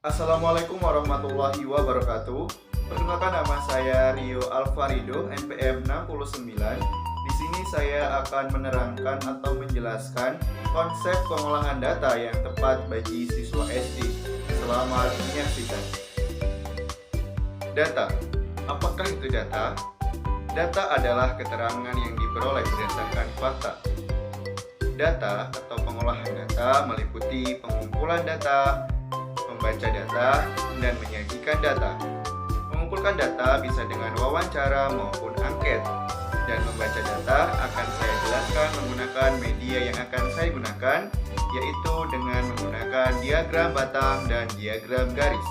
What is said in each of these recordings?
Assalamualaikum warahmatullahi wabarakatuh. Perkenalkan, nama saya Rio Alfarido, NPM 69. Di sini saya akan menerangkan atau menjelaskan konsep pengolahan data yang tepat bagi siswa SD. Selamat menyaksikan. Data. Apakah itu data? Data adalah keterangan yang diperoleh berdasarkan fakta. Data atau pengolahan data meliputi pengumpulan data, membaca data, dan menyajikan data. Mengumpulkan data bisa dengan wawancara maupun angket, dan membaca data akan saya jelaskan menggunakan media yang akan saya gunakan, yaitu dengan menggunakan diagram batang dan diagram garis.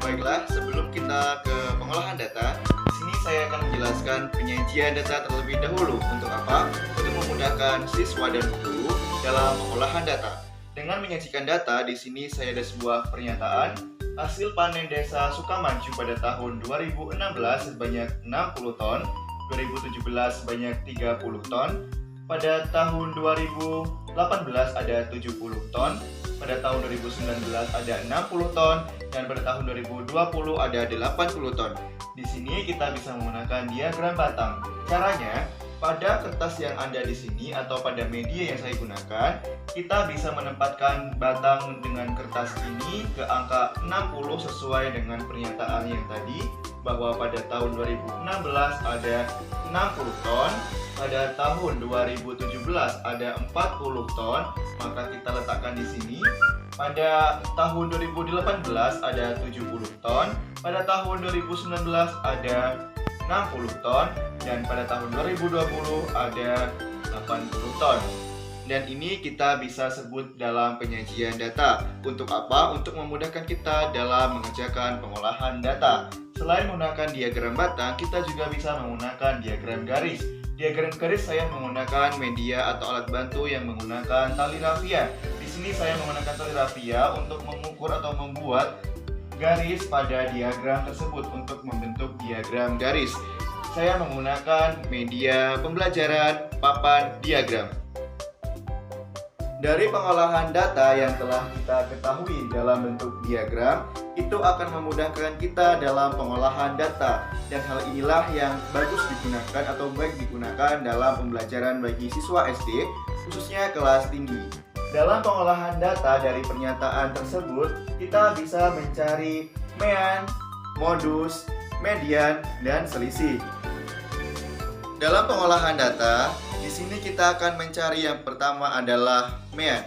Baiklah, sebelum kita ke pengolahan data, di sini saya akan menjelaskan penyajian data terlebih dahulu. Untuk apa? Untuk memudahkan siswa dan guru dalam pengolahan data. Dengan menyajikan data, di sini saya ada sebuah pernyataan. Hasil panen desa Sukamaju pada tahun 2016 sebanyak 60 ton, 2017 sebanyak 30 ton, pada tahun 2018 ada 70 ton, pada tahun 2019 ada 60 ton, dan pada tahun 2020 ada 80 ton. Di sini kita bisa menggunakan diagram batang. Caranya, pada kertas yang ada di sini atau pada media yang saya gunakan, kita bisa menempatkan batang dengan kertas ini ke angka 60 sesuai dengan pernyataan yang tadi, bahwa pada tahun 2016 ada 60 ton, pada tahun 2017 ada 40 ton, maka kita letakkan di sini. Pada tahun 2018 ada 70 ton, pada tahun 2019 ada 60 ton, dan pada tahun 2020 ada 80 ton. Dan ini kita bisa sebut dalam penyajian data. Untuk apa? Untuk memudahkan kita dalam mengerjakan pengolahan data. Selain menggunakan diagram batang, kita juga bisa menggunakan diagram garis. Diagram garis saya menggunakan media atau alat bantu yang menggunakan tali rafia. Di sini saya menggunakan tali rafia untuk mengukur atau membuat garis pada diagram tersebut untuk membentuk diagram garis. Saya menggunakan media pembelajaran papan diagram. Dari pengolahan data yang telah kita ketahui dalam bentuk diagram, itu akan memudahkan kita dalam pengolahan data. Dan hal inilah yang bagus digunakan atau baik digunakan dalam pembelajaran bagi siswa SD, khususnya kelas tinggi. Dalam pengolahan data dari pernyataan tersebut, kita bisa mencari mean, modus, median, dan selisih. Dalam pengolahan data, di sini kita akan mencari yang pertama adalah mean.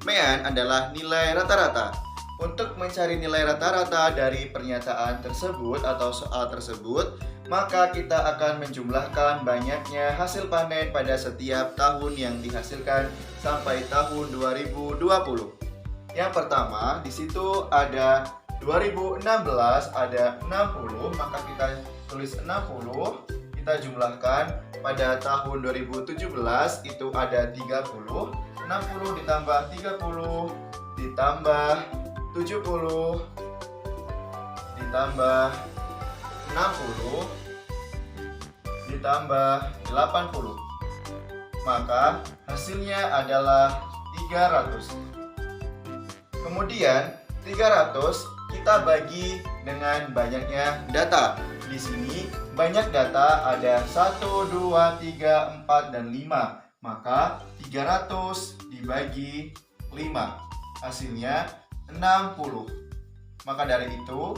Mean adalah nilai rata-rata. Untuk mencari nilai rata-rata dari pernyataan tersebut atau soal tersebut, maka kita akan menjumlahkan banyaknya hasil panen pada setiap tahun yang dihasilkan sampai tahun 2020. Yang pertama, di situ ada 2016 ada 60, maka kita tulis 60. Kita jumlahkan pada tahun 2017 itu ada 30, 60 ditambah 30 ditambah 70 ditambah 60 ditambah 80, maka hasilnya adalah 300. Kemudian 300 kita bagi dengan banyaknya data. Di sini banyak data ada 1, 2, 3, 4, dan 5. Maka 300 dibagi 5. Hasilnya 60. Maka dari itu,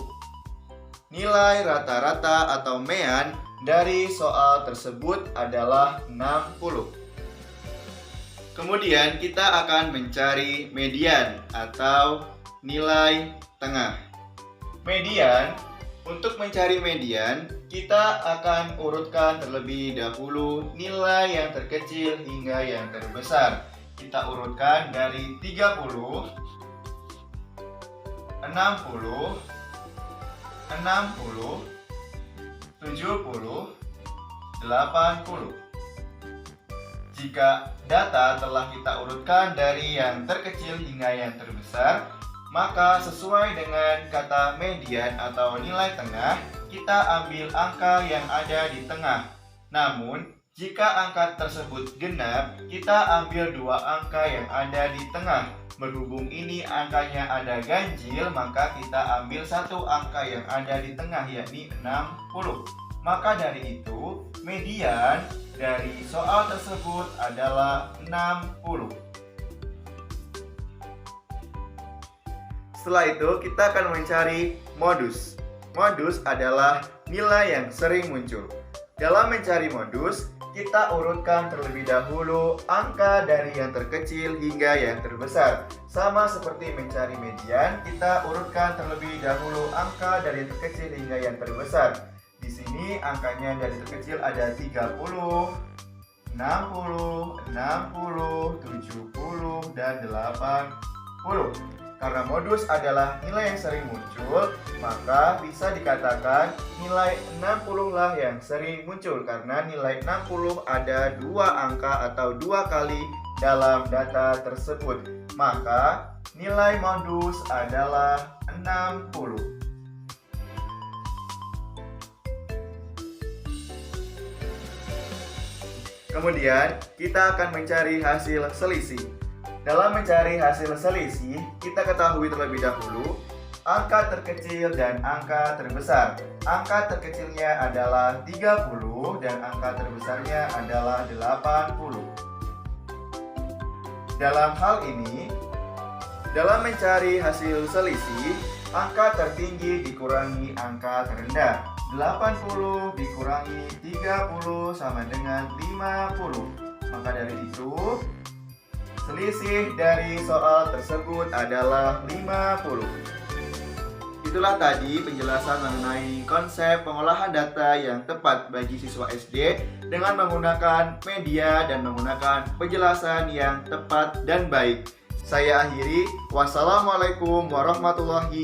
nilai rata-rata atau mean dari soal tersebut adalah 60. Kemudian kita akan mencari median atau nilai tengah. Median. Untuk mencari median, kita akan urutkan terlebih dahulu nilai yang terkecil hingga yang terbesar. Kita urutkan dari 30, 60, 60, 70, 80. Jika data telah kita urutkan dari yang terkecil hingga yang terbesar, maka sesuai dengan kata median atau nilai tengah, kita ambil angka yang ada di tengah. Namun, jika angka tersebut genap, kita ambil dua angka yang ada di tengah. Berhubung ini angkanya ada ganjil, maka kita ambil satu angka yang ada di tengah, yakni 60. Maka dari itu, median dari soal tersebut adalah 60. Setelah itu, kita akan mencari modus. Modus adalah nilai yang sering muncul. Dalam mencari modus, kita urutkan terlebih dahulu angka dari yang terkecil hingga yang terbesar. Sama seperti mencari median, kita urutkan terlebih dahulu angka dari yang terkecil hingga yang terbesar. Di sini angkanya dari terkecil ada 30, 60, 70, dan 80. Karena modus adalah nilai yang sering muncul, maka bisa dikatakan nilai 60 lah yang sering muncul. Karena nilai 60 ada dua angka atau dua kali dalam data tersebut. Maka nilai modus adalah 60. Kemudian kita akan mencari hasil selisih. Dalam mencari hasil selisih, kita ketahui terlebih dahulu angka terkecil dan angka terbesar. Angka terkecilnya adalah 30 dan angka terbesarnya adalah 80. Dalam hal ini, dalam mencari hasil selisih, angka tertinggi dikurangi angka terendah. 80 dikurangi 30 sama dengan 50. Maka dari itu, selisih dari soal tersebut adalah 50. Itulah tadi penjelasan mengenai konsep pengolahan data yang tepat bagi siswa SD dengan menggunakan media dan menggunakan penjelasan yang tepat dan baik. Saya akhiri. Wassalamualaikum warahmatullahi